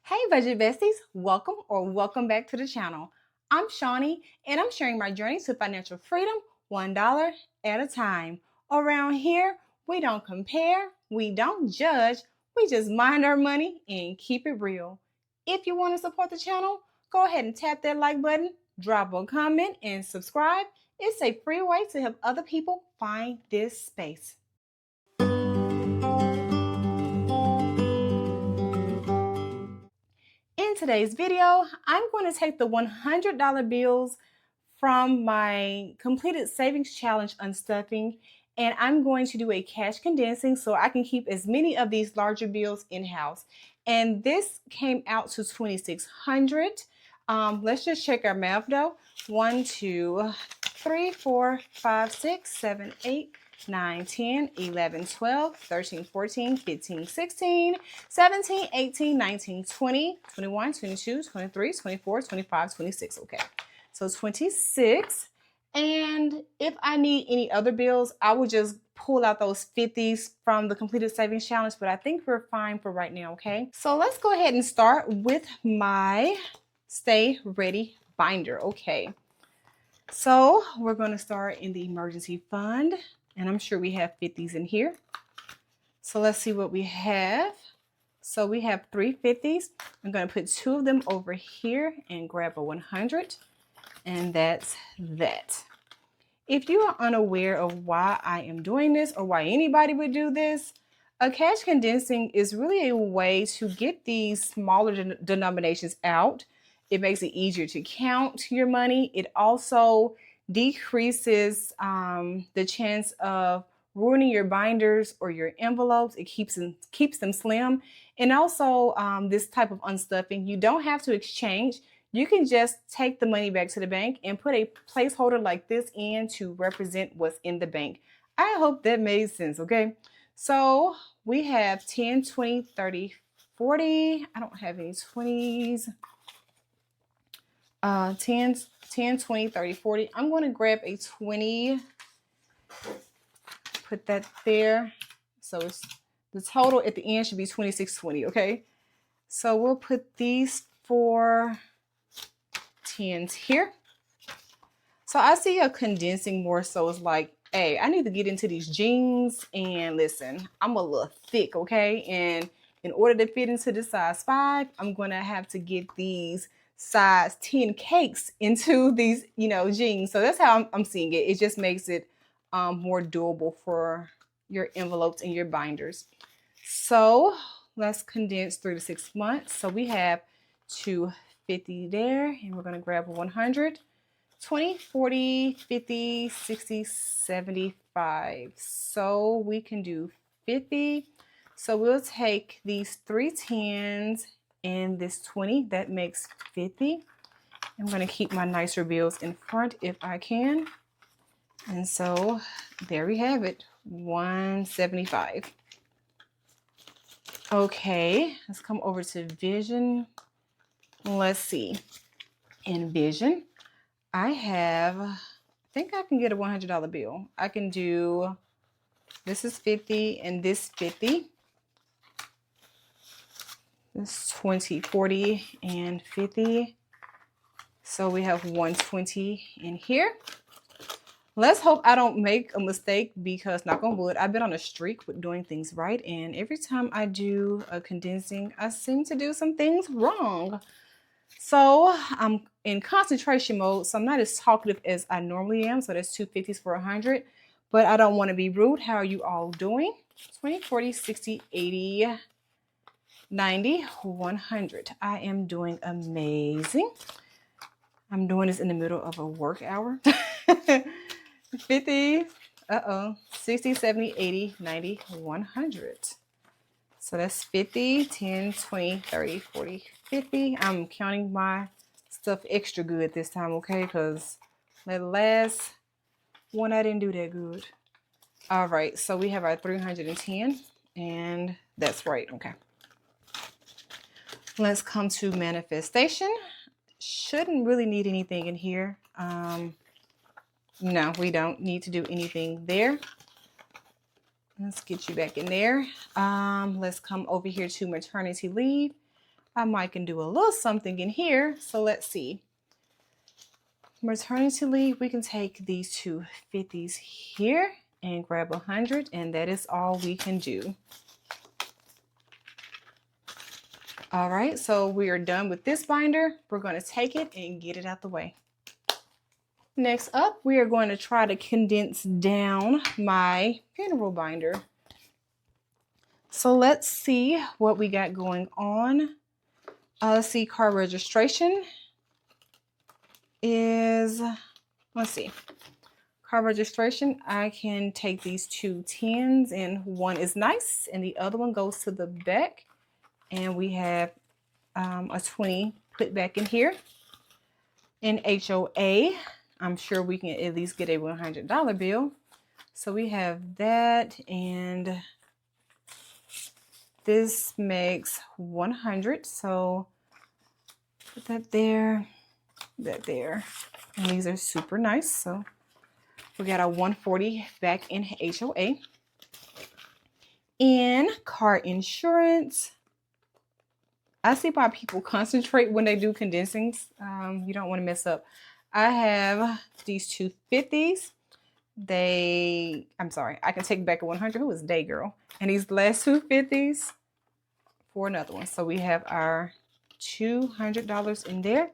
Hey budget besties, welcome back to the channel. I'm Shawnee and I'm sharing my journey to financial freedom $1 at a time. Around here, we don't compare, we don't judge, we just mind our money and keep it real. If you want to support the channel, go ahead and tap that like button, drop a comment and subscribe. It's a free way to help other people find this space. In today's video, I'm going to take the $100 bills from my completed savings challenge unstuffing, and I'm going to do a cash condensing so I can keep as many of these larger bills in-house. And this came out to $2,600. Let's just check our math though. 1, 2, 3, 4, 5, 6, 7, 8, 9, 10, 11, 12, 13, 14, 15, 16, 17, 18, 19, 20, 21, 22, 23, 24, 25, 26. Okay, so 26. And if I need any other bills, I will just pull out those 50s from the completed savings challenge, but I think we're fine for right now, okay? So let's go ahead and start with my Stay Ready binder, okay? So we're gonna start in the emergency fund, and I'm sure we have 50s in here. So let's see what we have. So we have 3 50s. I'm gonna put 2 of them over here and grab a 100. And that's that. If you are unaware of why I am doing this or why anybody would do this, a cash condensing is really a way to get these smaller denominations out. It makes it easier to count your money. It also decreases the chance of ruining your binders or your envelopes. It keeps them slim. And also this type of unstuffing, you don't have to exchange. You can just take the money back to the bank and put a placeholder like this in to represent what's in the bank. I hope that made sense, okay? So we have 10, 20, 30, 40. I don't have any 20s. 10, 20, 30, 40. I'm going to grab a 20. Put that there. So it's the total at the end should be 26.20, okay? So we'll put these 4 10s here. So I see a condensing more so it's like, hey, I need to get into these jeans, and listen, I'm a little thick, okay? And in order to fit into the size 5, I'm gonna have to get these size 10 cakes into these, jeans. So that's how I'm seeing it. It just makes it more doable for your envelopes and your binders. So let's condense 3 to 6 months. So we have 250 there, and we're going to grab a 100, 20, 40, 50, 60, 75. So we can do 50. So we'll take these 3 10s and this 20. That makes 50. I'm going to keep my nicer bills in front if I can. And so there we have it, 175. Okay, let's come over to Vision. Let's see. In Vision, I think I can get a $100 bill. I can do, this is 50 and this 50. This 20, 40, and 50. So we have 120 in here. Let's hope I don't make a mistake because, knock on wood, I've been on a streak with doing things right. And every time I do a condensing, I seem to do some things wrong. So I'm in concentration mode, so I'm not as talkative as I normally am. So that's 2 50s for 100. But I don't want to be rude. How are you all doing? 20, 40, 60, 80, 90, 100. I am doing amazing. I'm doing this in the middle of a work hour. 50, 60, 70, 80, 90, 100. So that's 50, 10, 20, 30, 40, 50. I'm counting my stuff extra good this time, okay? Because that last one, I didn't do that good. All right, so we have our 310, and that's right, okay. Let's come to manifestation. Shouldn't really need anything in here. No, we don't need to do anything there. Let's get you back in there. Let's come over here to maternity leave. I might can do a little something in here. So let's see. Maternity leave, we can take these two 50s here and grab 100, and that is all we can do. All right, so we are done with this binder. We're going to take it and get it out the way. Next up, we are going to try to condense down my funeral binder. So let's see what we got going on. Let's see, car registration is, let's see. Car registration, I can take these two 10s, and one is nice and the other one goes to the back. And we have a 20 put back in here. In HOA, I'm sure we can at least get a $100 bill. So we have that, and this makes 100. So put that there, that there. And these are super nice. So we got a 140 back in HOA. In car insurance, I see why people concentrate when they do condensings. You don't want to mess up. I have these two 50s. I'm sorry, I can take back a 100. Who is Day Girl? And these last two 50s for another one. So we have our $200 in there.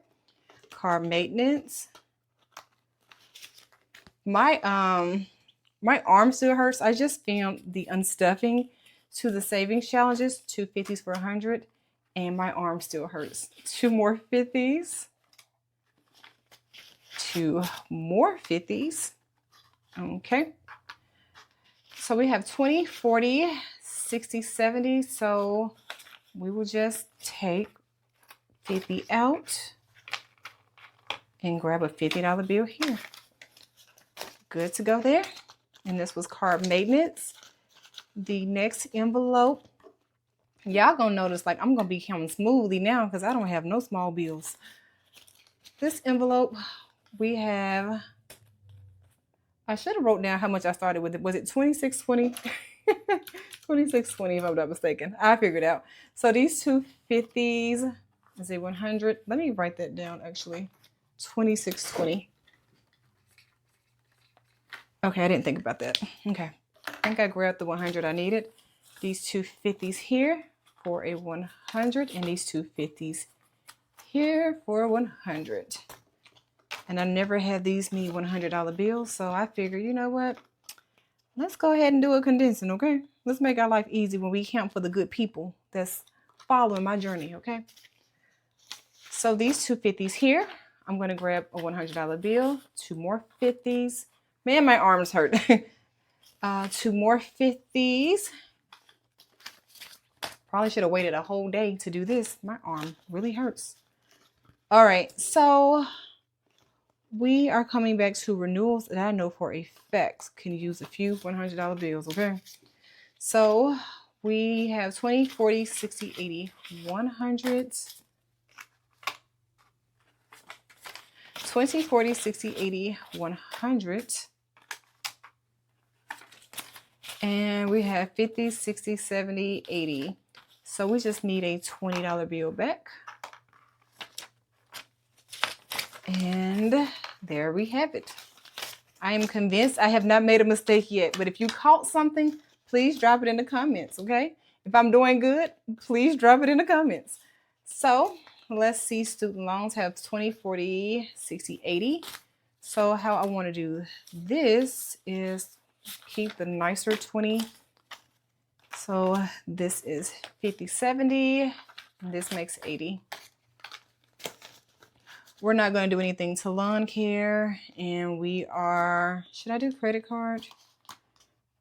Car maintenance. My arm still hurts. I just filmed the unstuffing to the savings challenges, two 50s for 100, and my arm still hurts. Two more 50s. Two more 50s. Okay. So we have 20, 40, 60, 70. So we will just take 50 out and grab a $50 bill here. Good to go there. And this was car maintenance. The next envelope, y'all gonna notice like I'm gonna be counting smoothly now because I don't have no small bills. This envelope, we have, I should have wrote down how much I started with it. Was it $26.20? $26.20 if I'm not mistaken. I figured out. So these two 50s, is it 100? Let me write that down actually. $26.20. Okay, I didn't think about that. Okay, I think I grabbed the 100 I needed. These two 50s here for a 100, and these two 50s here for 100. And I never had these many $100 bills, so I figured, you know what? Let's go ahead and do a condensing, okay? Let's make our life easy when we count for the good people that's following my journey, okay? So these two 50s here, I'm going to grab a $100 bill, two more 50s. Man, my arms hurt. Two more 50s. Probably should have waited a whole day to do this. My arm really hurts. All right, so we are coming back to renewals that I know for a fact can use a few $100 bills, okay? So we have 20, 40, 60, 80, 100. 20, 40, 60, 80, 100. And we have 50, 60, 70, 80. So we just need a $20 bill back. And there we have it. I am convinced I have not made a mistake yet. But if you caught something, please drop it in the comments, okay? If I'm doing good, please drop it in the comments. So let's see, student loans have 20, 40, 60, 80. So how I want to do this is keep the nicer 20. So this is 50, 70. And this makes 80. We're not going to do anything to lawn care. And we are, should I do credit card?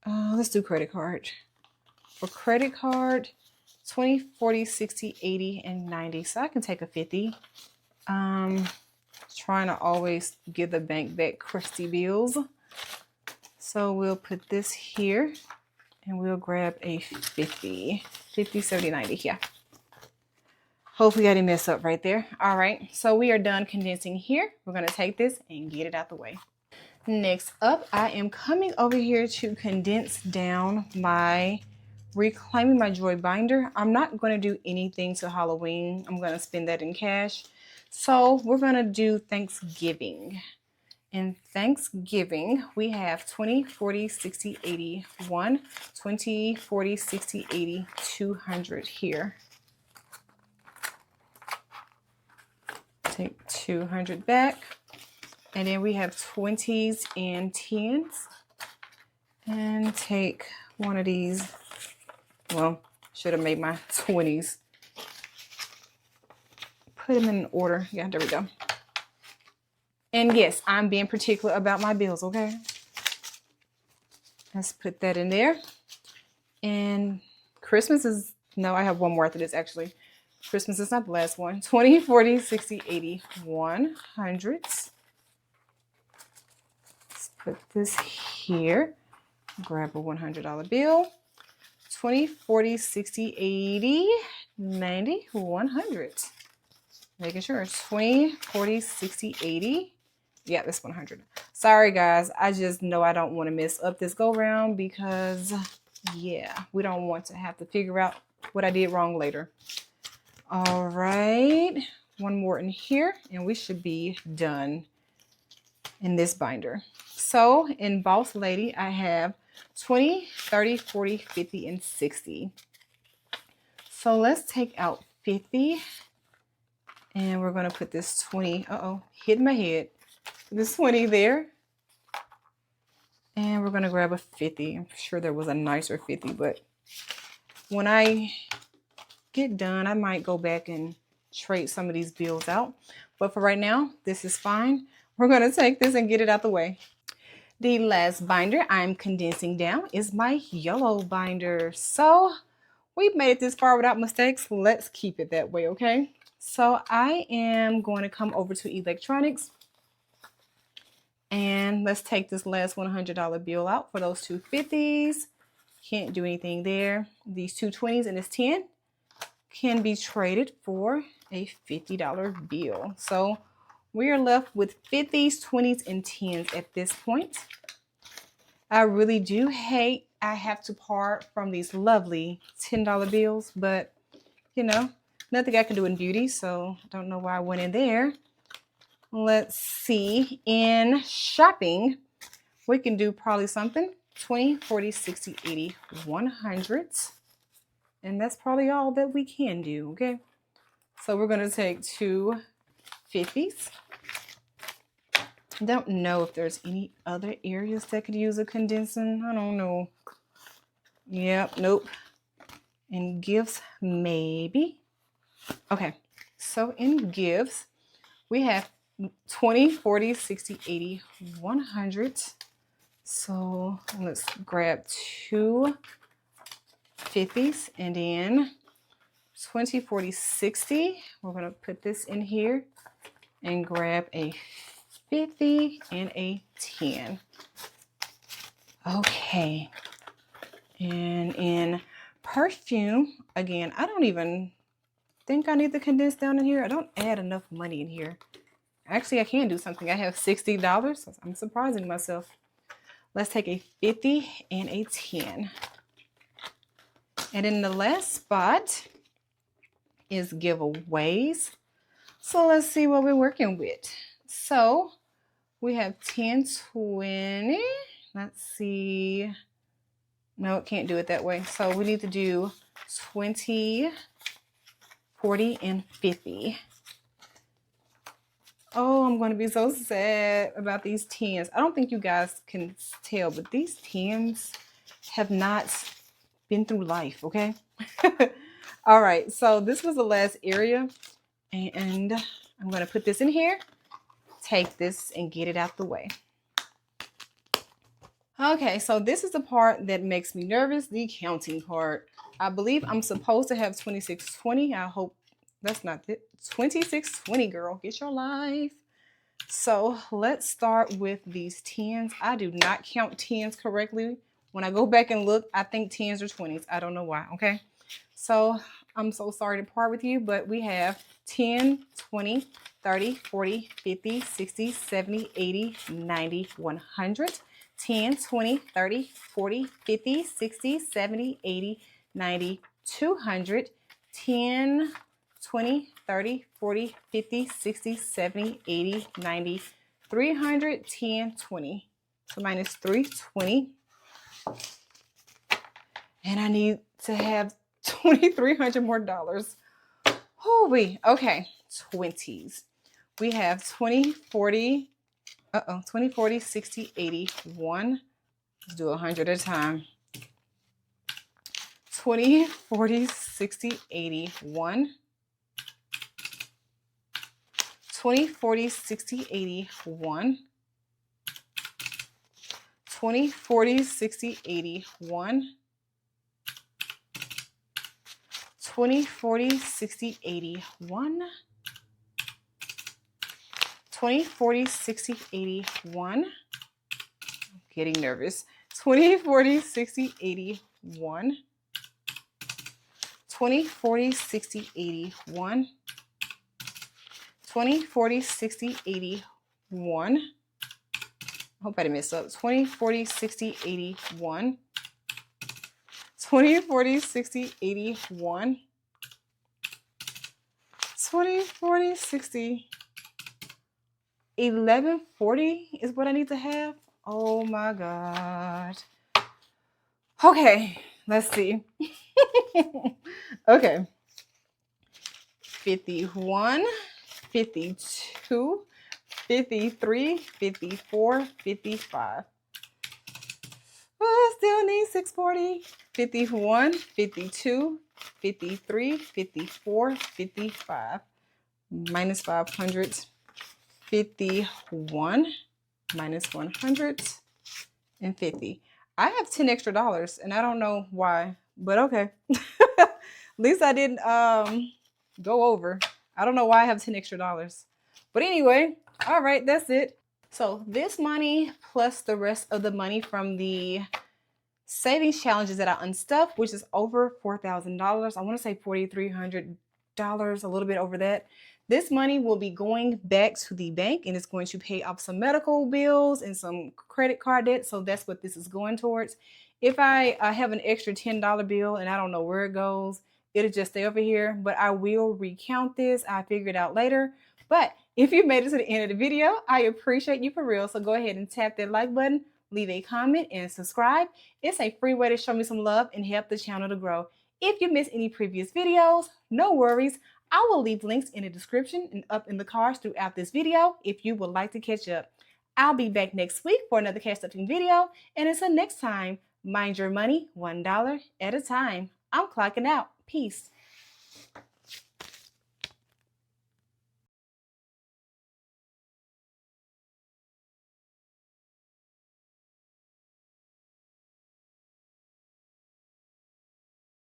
Let's do credit card. For credit card, 20, 40, 60, 80, and 90. So I can take a 50. Trying to always give the bank back crusty bills. So we'll put this here and we'll grab a 50, 50, 70, 90. Yeah. Hopefully I didn't mess up right there. All right. So we are done condensing here. We're going to take this and get it out the way. Next up, I am coming over here to condense down my Reclaiming My Joy binder. I'm not going to do anything to Halloween. I'm going to spend that in cash. So we're going to do Thanksgiving. In Thanksgiving, we have 20, 40, 60, 80, 1, 20, 40, 60, 80, 200 here. Take 200 back. And then we have 20s and 10s. And take one of these. Well, should have made my 20s. Put them in order. Yeah, there we go. And yes, I'm being particular about my bills, okay? Let's put that in there. And Christmas is, no, I have one more after this actually. Christmas is not the last one. 20, 40, 60, 80, 100. Let's put this here. Grab a $100 bill. 20, 40, 60, 80, 90, 100. Making sure. 20, 40, 60, 80. Yeah, this 100. Sorry, guys. I just know I don't want to mess up this go round because, yeah, we don't want to have to figure out what I did wrong later. All right. One more in here, and we should be done in this binder. So in Boss Lady, I have 20, 30, 40, 50, and 60. So let's take out 50. And we're going to put this 20. Hit my head. This 20 there. And we're going to grab a 50. I'm sure there was a nicer 50, but when I get done, I might go back and trade some of these bills out. But for right now, this is fine. We're going to take this and get it out the way. The last binder I'm condensing down is my yellow binder. So we've made it this far without mistakes. Let's keep it that way, okay? So I am going to come over to electronics. And let's take this last $100 bill out for those two 50s. Can't do anything there. These two 20s and this 10 can be traded for a $50 bill. So we are left with 50s, 20s, and 10s at this point. I really do hate I have to part from these lovely $10 bills, but you know, nothing I can do in beauty, so I don't know why I went in there. Let's see. In shopping, we can do probably something. 20, 40, 60, 80, 100. And that's probably all that we can do, okay? So we're going to take two 50s. Don't know if there's any other areas that could use a condensing. I don't know. Yep, nope. And gifts, maybe. Okay, so in gifts, we have 20, 40, 60, 80, 100. So let's grab two 50s and then 20, 40, 60. We're going to put this in here and grab a 50 and a 10. Okay. And in perfume, again, I don't even think I need to condense down in here. I don't add enough money in here. Actually, I can do something. I have $60. So I'm surprising myself. Let's take a 50 and a 10. And in the last spot is giveaways. So let's see what we're working with. So we have 10, 20. Let's see. No, it can't do it that way. So we need to do 20, 40, and 50. Oh, I'm going to be so sad about these 10s. I don't think you guys can tell, but these 10s have not been through life, okay? All right, so this was the last area. And I'm going to put this in here, take this, and get it out the way. Okay, so this is the part that makes me nervous, the counting part. I believe I'm supposed to have 2620. I hope that's not it. 2620, girl. Get your life. So let's start with these 10s. I do not count 10s correctly. When I go back and look, I think 10s are 20s. I don't know why, okay? So I'm so sorry to part with you, but we have 10, 20, 30, 40, 50, 60, 70, 80, 90, 100. 10, 20, 30, 40, 50, 60, 70, 80, 90, 200, 10, 20, 30, 40, 50, 60, 70, 80, 90, 300, 10, 20. So minus 320. And I need to have $2,300 more dollars. Holy, okay, 20s. We have 20, 40, 20, 40, 60, 80, 1. Let's do 100 at a time. 20, 40, 60, 80, 1. 20, 40, 60, 80, 1. 20, 40, 60, 80, 1. 20, 40, 60, 80, 1. 20, 40, 60, 80, 1. I'm getting nervous. 20, 40, 60, 80, 1. 20, 40, 60, 80, 1. 20, 40, 60, 80, 1. I hope I didn't mess up. 20, 40, 60, 80, 1. 20, 40, 60, 80, 1. 20, 40, 60, 1140 is what I need to have. Oh my God. Okay, let's see. Okay. 51, 52, 53, 54, 55. I still need 640. 51, 52, 53, 54, 55. Minus 500. 51 minus 150. I have 10 extra dollars and I don't know why, but okay. At least I didn't go over. I don't know why I have 10 extra dollars. But anyway, all right, that's it. So this money plus the rest of the money from the savings challenges that I unstuffed, which is over $4,000. I want to say $4,300, a little bit over that. This money will be going back to the bank and it's going to pay off some medical bills and some credit card debt. So that's what this is going towards. If I have an extra $10 bill and I don't know where it goes, it'll just stay over here. But I will recount this. I'll figure it out later. But if you made it to the end of the video, I appreciate you for real. So go ahead and tap that like button, leave a comment, and subscribe. It's a free way to show me some love and help the channel to grow. If you missed any previous videos, no worries. I will leave links in the description and up in the cards throughout this video if you would like to catch up. I'll be back next week for another cash stuffing video. And until next time, mind your money $1 at a time. I'm clocking out. Peace.